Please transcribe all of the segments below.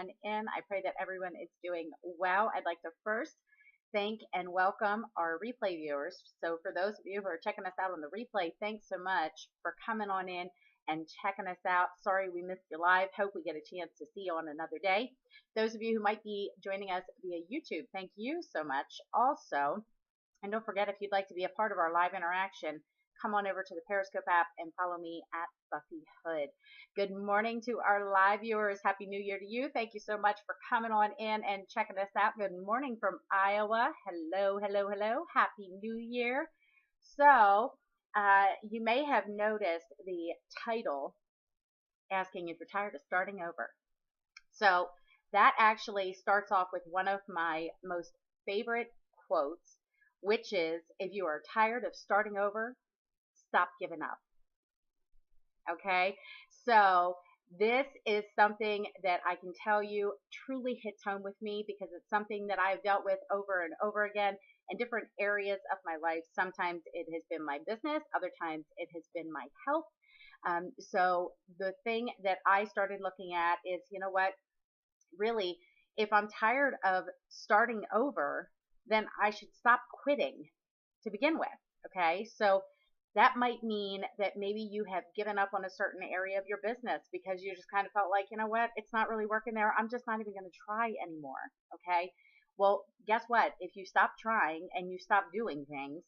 in. I pray that everyone is doing well. I'd like to first thank and welcome our replay viewers. So for those of you who are checking us out on the replay, thanks so much for coming on in and checking us out. Sorry we missed you live. Hope we get a chance to see you on another day. Those of you who might be joining us via YouTube, thank you so much. Also, and don't forget, if you'd like to be a part of our live interaction, come on over to the Periscope app and follow me at Buffy Hood. Good morning to our live viewers. Happy New Year to you. Thank you so much for coming on in and checking us out. Good morning from Iowa. Hello, hello, hello. Happy New Year. So, you may have noticed the title asking if you're tired of starting over. So, that actually starts off with one of my most favorite quotes, which is, if you are tired of starting over, stop giving up. Okay, so this is something that I can tell you truly hits home with me because it's something that I've dealt with over and over again in different areas of my life. Sometimes it has been my business, other times it has been my health. So the thing that I started looking at is, you know what, really, if I'm tired of starting over, then I should stop quitting to begin with. Okay, so that might mean that maybe you have given up on a certain area of your business because you just kind of felt like, you know what, it's not really working there. I'm just not even going to try anymore. Okay. Well, guess what? If you stop trying and you stop doing things,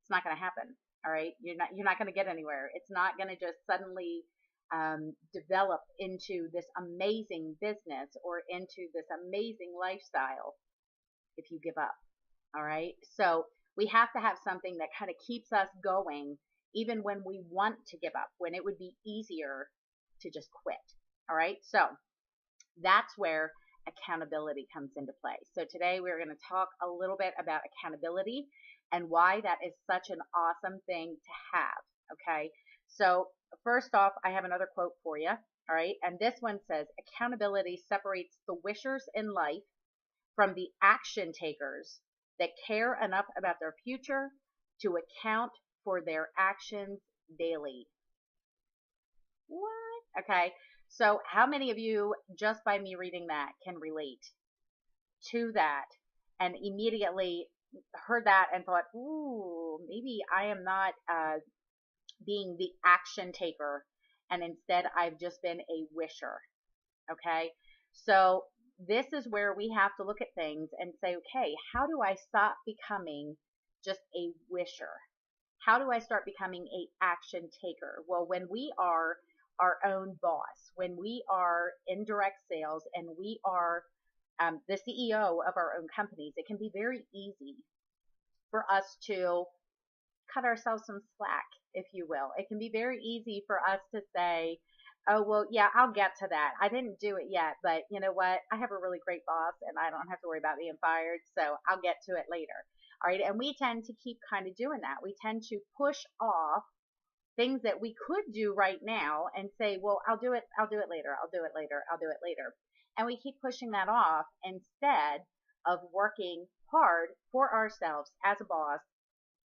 it's not going to happen. All right. You're not going to get anywhere. It's not going to just suddenly develop into this amazing business or into this amazing lifestyle if you give up. All right. So we have to have something that kind of keeps us going even when we want to give up, when it would be easier to just quit. All right. So that's where accountability comes into play. So today we're going to talk a little bit about accountability and why that is such an awesome thing to have. Okay. So first off, I have another quote for you. All right. And this one says, accountability separates the wishers in life from the action takers that care enough about their future to account for their actions daily. What? Okay. So how many of you, just by me reading that, can relate to that and immediately heard that and thought, ooh, maybe I am not being the action taker and instead I've just been a wisher. Okay. So this is where we have to look at things and say, okay, how do I stop becoming just a wisher? How do I start becoming a action taker? Well, when we are our own boss, when we are in direct sales and we are the CEO of our own companies, it can be very easy for us to cut ourselves some slack, if you will. It can be very easy for us to say, oh, well, yeah, I'll get to that. I didn't do it yet, but you know what? I have a really great boss and I don't have to worry about being fired, so I'll get to it later. All right. And we tend to keep kind of doing that. We tend to push off things that we could do right now and say, well, I'll do it later. I'll do it later. I'll do it later. And we keep pushing that off instead of working hard for ourselves as a boss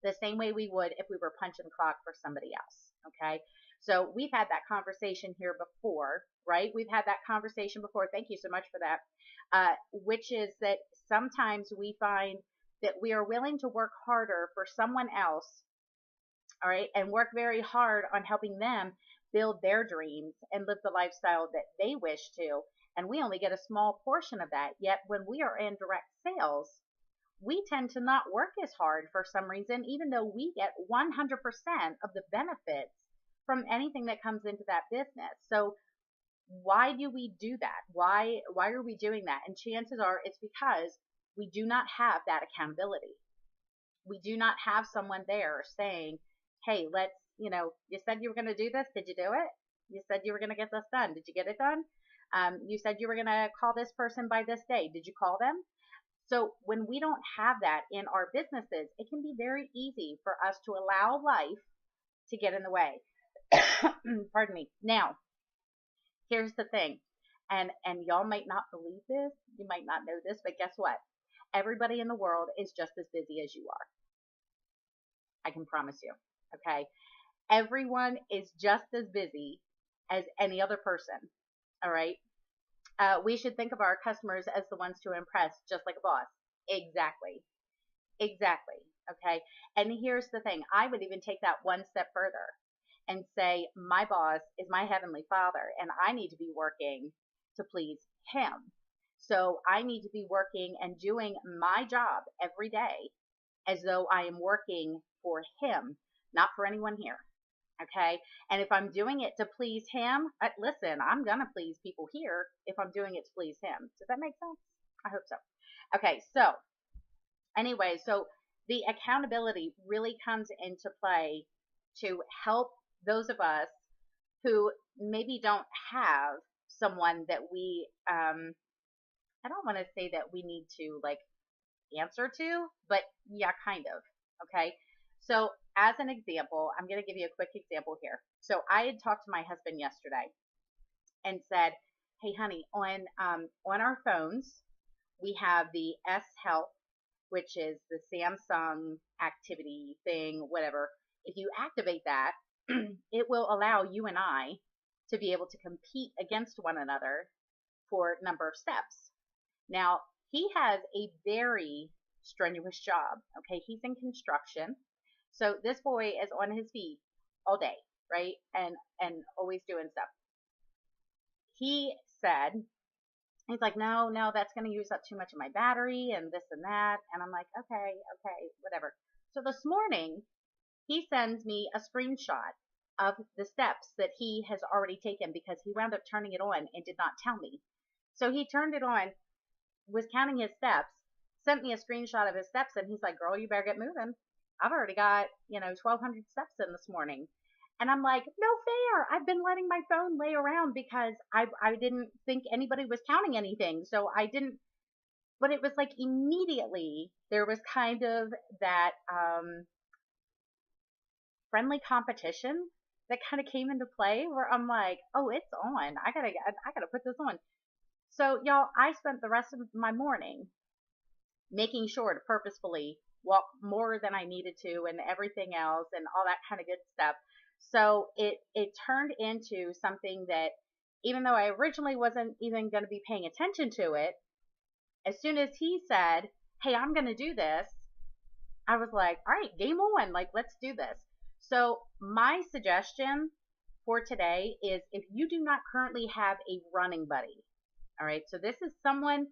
the same way we would if we were punching the clock for somebody else. Okay. So we've had that conversation here before, right? We've had that conversation before. Thank you so much for that. Which is that sometimes we find that we are willing to work harder for someone else, all right, and work very hard on helping them build their dreams and live the lifestyle that they wish to. And we only get a small portion of that. Yet when we are in direct sales, we tend to not work as hard for some reason, even though we get 100% of the benefits from anything that comes into that business. So why do we do that? Why are we doing that? And chances are it's because we do not have that accountability. We do not have someone there saying, hey, let's, you said you were going to do this. Did you do it? You said you were going to get this done. Did you get it done? You said you were going to call this person by this day. Did you call them? So when we don't have that in our businesses, it can be very easy for us to allow life to get in the way. Pardon me. Now, here's the thing. And y'all might not believe this. You might not know this, but guess what? Everybody in the world is just as busy as you are. I can promise you. Okay. Everyone is just as busy as any other person. All right. We should think of our customers as the ones to impress, just like a boss. Exactly. Exactly. Okay. And here's the thing. I would even take that one step further and say, my boss is my heavenly father, and I need to be working to please him. So I need to be working and doing my job every day as though I am working for him, not for anyone here. Okay. And if I'm doing it to please him, listen, I'm going to please people here if I'm doing it to please him. Does that make sense? I hope so. Okay. So anyway, so the accountability really comes into play to help those of us who maybe don't have someone that we, I don't want to say that we need to like answer to, but yeah, kind of. Okay. So as an example, I'm going to give you a quick example here. So I had talked to my husband yesterday and said, hey, honey, on our phones, we have the S Health, which is the Samsung activity thing, whatever. If you activate that, it will allow you and I to be able to compete against one another for number of steps. Now, he has a very strenuous job. Okay, he's in construction. So this boy is on his feet all day, right? And always doing stuff. He said, he's like, no, that's going to use up too much of my battery and this and that. And I'm like, okay, whatever. So this morning, he sends me a screenshot of the steps that he has already taken because he wound up turning it on and did not tell me. So he turned it on, was counting his steps, sent me a screenshot of his steps, and he's like, girl, you better get moving. I've already got, 1,200 steps in this morning. And I'm like, no fair. I've been letting my phone lay around because I didn't think anybody was counting anything. So I didn't, but it was like immediately there was kind of that friendly competition that kind of came into play where I'm like, oh, it's on. I gotta put this on. So y'all, I spent the rest of my morning making sure to purposefully walk more than I needed to and everything else and all that kind of good stuff. So it turned into something that even though I originally wasn't even going to be paying attention to it, as soon as he said, hey, I'm going to do this, I was like, all right, game on. Like, let's do this. So my suggestion for today is if you do not currently have a running buddy, all right, so this is someone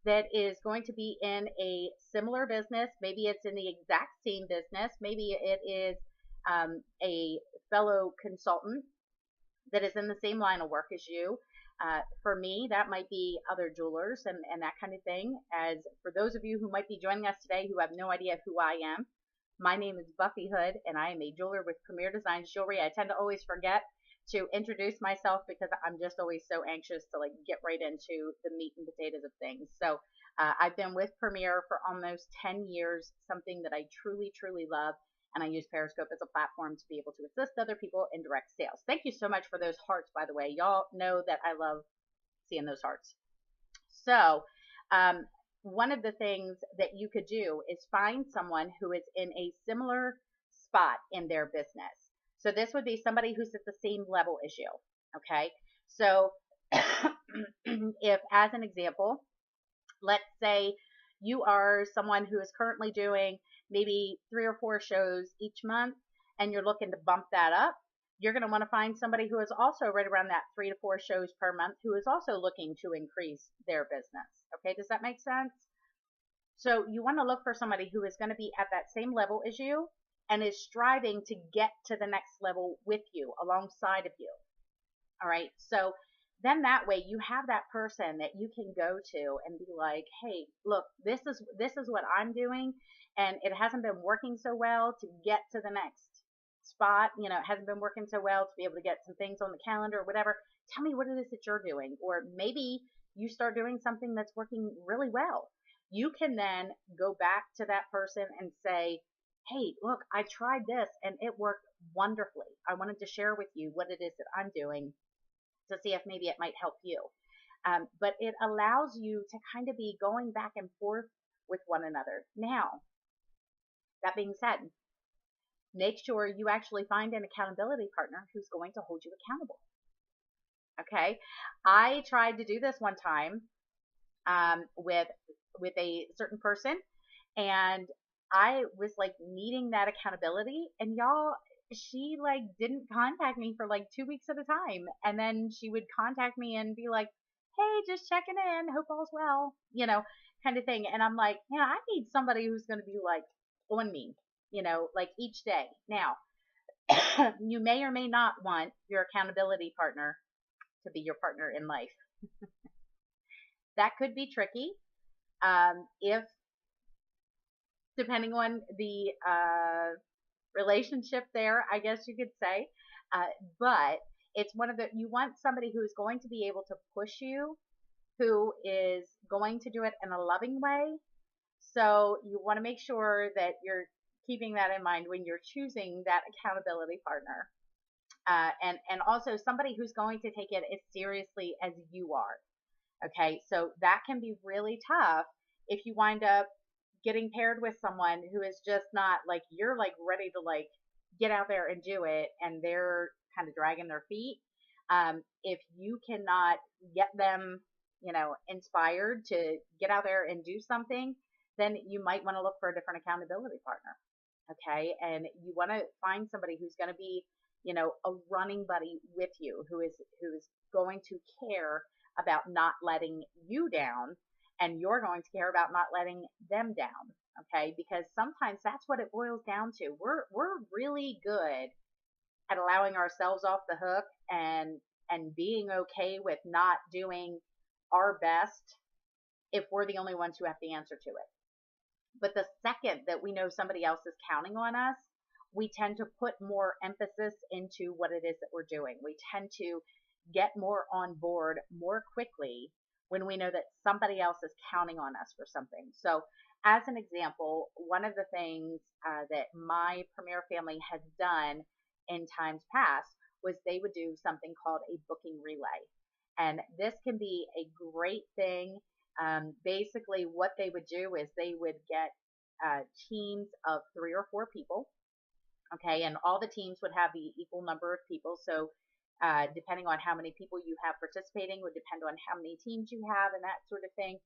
that is going to be in a similar business. Maybe it's in the exact same business. Maybe it is a fellow consultant that is in the same line of work as you. For me, that might be other jewelers and that kind of thing. As for those of you who might be joining us today who have no idea who I am, my name is Buffy Hood, and I am a jeweler with Premier Designs Jewelry. I tend to always forget to introduce myself because I'm just always so anxious to like get right into the meat and potatoes of things. So I've been with Premier for almost 10 years, something that I truly, truly love. And I use Periscope as a platform to be able to assist other people in direct sales. Thank you so much for those hearts, by the way. Y'all know that I love seeing those hearts. So one of the things that you could do is find someone who is in a similar spot in their business. So this would be somebody who's at the same level as you. Okay. So if, as an example, let's say you are someone who is currently doing maybe 3 or 4 shows each month and you're looking to bump that up, you're going to want to find somebody who is also right around that 3 to 4 shows per month who is also looking to increase their business. Okay, does that make sense? So you want to look for somebody who is going to be at that same level as you and is striving to get to the next level with you, alongside of you. All right, so then that way you have that person that you can go to and be like, hey, look, this is what I'm doing, and it hasn't been working so well to get to the next spot. It hasn't been working so well to be able to get some things on the calendar or whatever. Tell me what it is that you're doing. Or maybe you start doing something that's working really well. You can then go back to that person and say, hey, look, I tried this and it worked wonderfully. I wanted to share with you what it is that I'm doing to see if maybe it might help you. But it allows you to kind of be going back and forth with one another. Now, that being said, make sure you actually find an accountability partner who's going to hold you accountable. Okay. I tried to do this one time with a certain person, and I was like needing that accountability, and y'all, she like didn't contact me for like 2 weeks at a time, and then she would contact me and be like, "Hey, just checking in, hope all's well," kind of thing. And I'm like, "Yeah, I need somebody who's going to be like on me, like each day." Now, you may or may not want your accountability partner to be your partner in life. That could be tricky. If depending on the relationship there, I guess you could say. Uh, but it's you want somebody who is going to be able to push you, who is going to do it in a loving way. So you want to make sure that you're keeping that in mind when you're choosing that accountability partner. And also somebody who's going to take it as seriously as you are. Okay, so that can be really tough if you wind up getting paired with someone who is just not like you're like ready to like get out there and do it, and they're kind of dragging their feet. If you cannot get them, inspired to get out there and do something, then you might want to look for a different accountability partner. Okay, and you want to find somebody who's going to be, a running buddy with you, who is going to care about not letting you down, and you're going to care about not letting them down. Okay, because sometimes that's what it boils down to. We're really good at allowing ourselves off the hook, and being okay with not doing our best if we're the only ones who have to answer to it. But the second that we know somebody else is counting on us, we tend to put more emphasis into what it is that we're doing. We tend to get more on board more quickly when we know that somebody else is counting on us for something. So, as an example, one of the things that my Premier family has done in times past was they would do something called a booking relay. And this can be a great thing. Basically, what they would do is they would get teams of 3 or 4 people. Okay, and all the teams would have the equal number of people. So, depending on how many people you have participating would depend on how many teams you have and that sort of thing.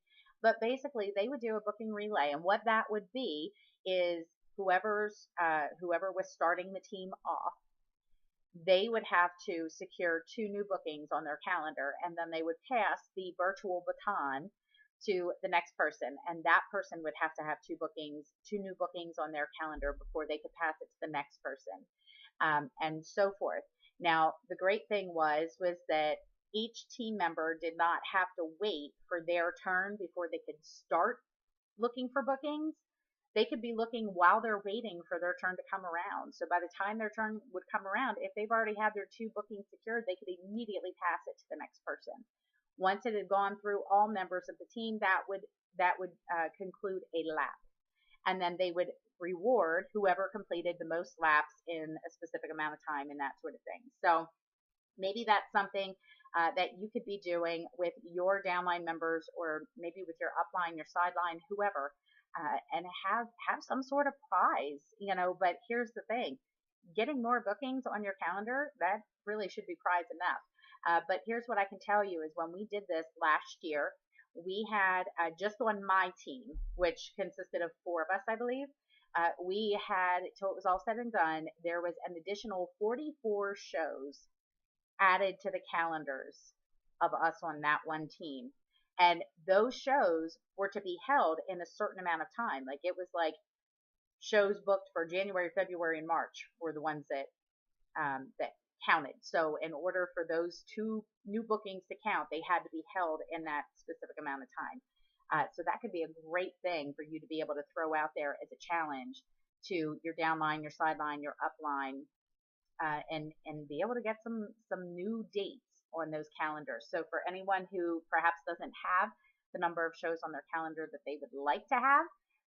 But basically, they would do a booking relay, and what that would be is whoever was starting the team off, they would have to secure 2 new bookings on their calendar, and then they would pass the virtual baton to the next person, and that person would have to have 2 new bookings on their calendar before they could pass it to the next person, and so forth. Now, the great thing was that each team member did not have to wait for their turn before they could start looking for bookings. They could be looking while they're waiting for their turn to come around. So by the time their turn would come around, if they've already had their 2 bookings secured, they could immediately pass it to the next person. Once it had gone through all members of the team, that would conclude a lap, and then they would reward whoever completed the most laps in a specific amount of time and that sort of thing. So maybe that's something that you could be doing with your downline members, or maybe with your upline, your sideline, whoever, and have some sort of prize. But here's the thing: getting more bookings on your calendar, that really should be prize enough. But here's what I can tell you is when we did this last year, we had just on my team, which consisted of 4 of us, I believe. We had, till it was all said and done, there was an additional 44 shows added to the calendars of us on that one team. And those shows were to be held in a certain amount of time. Like it was like shows booked for January, February, and March were the ones that counted. So in order for those 2 new bookings to count, they had to be held in that specific amount of time. So that could be a great thing for you to be able to throw out there as a challenge to your downline, your sideline, your upline, and be able to get some new dates on those calendars. So for anyone who perhaps doesn't have the number of shows on their calendar that they would like to have,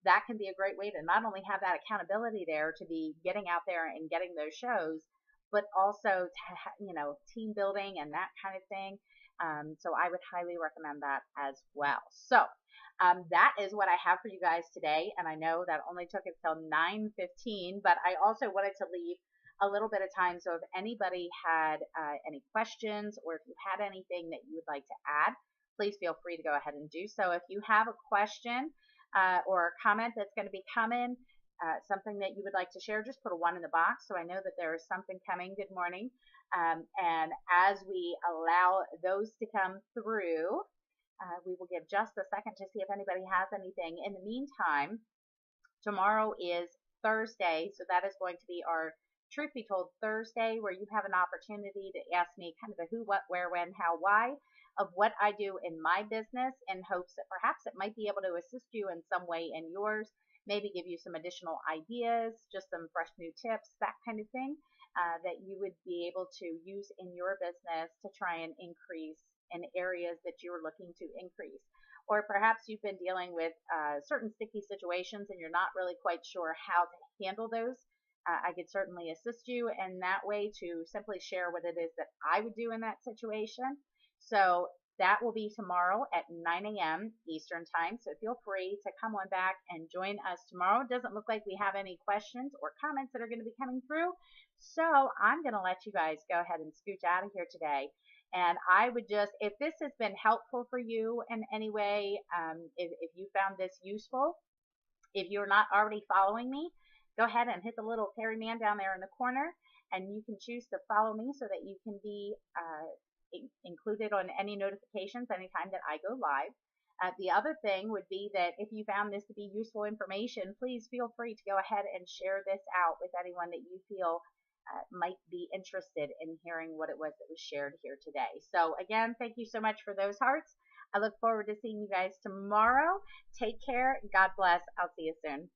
that can be a great way to not only have that accountability there to be getting out there and getting those shows, but also to team building and that kind of thing. So I would highly recommend that as well. So that is what I have for you guys today, and I know that only took until 9:15, but I also wanted to leave a little bit of time. So if anybody had any questions, or if you had anything that you would like to add, please feel free to go ahead and do so. If you have a question or a comment that's going to be coming, something that you would like to share, just put a 1 in the box so I know that there is something coming. Good morning. And as we allow those to come through, we will give just a second to see if anybody has anything. In the meantime, tomorrow is Thursday, so that is going to be our Truth Be Told Thursday, where you have an opportunity to ask me kind of a who, what, where, when, how, why of what I do in my business, in hopes that perhaps it might be able to assist you in some way in yours, maybe give you some additional ideas, just some fresh new tips, that kind of thing, that you would be able to use in your business to try and increase in areas that you're looking to increase. Or perhaps you've been dealing with certain sticky situations and you're not really quite sure how to handle those. I could certainly assist you in that way to simply share what it is that I would do in that situation. So that will be tomorrow at 9 a.m. Eastern Time. So feel free to come on back and join us tomorrow. It doesn't look like we have any questions or comments that are going to be coming through. So I'm going to let you guys go ahead and scooch out of here today. And I would just, if this has been helpful for you in any way, if you found this useful, if you're not already following me, go ahead and hit the little Terry Man down there in the corner, and you can choose to follow me so that you can be included on any notifications anytime that I go live. The other thing would be that if you found this to be useful information, please feel free to go ahead and share this out with anyone that you feel might be interested in hearing what it was that was shared here today. So again, thank you so much for those hearts. I look forward to seeing you guys tomorrow. Take care. God bless. I'll see you soon.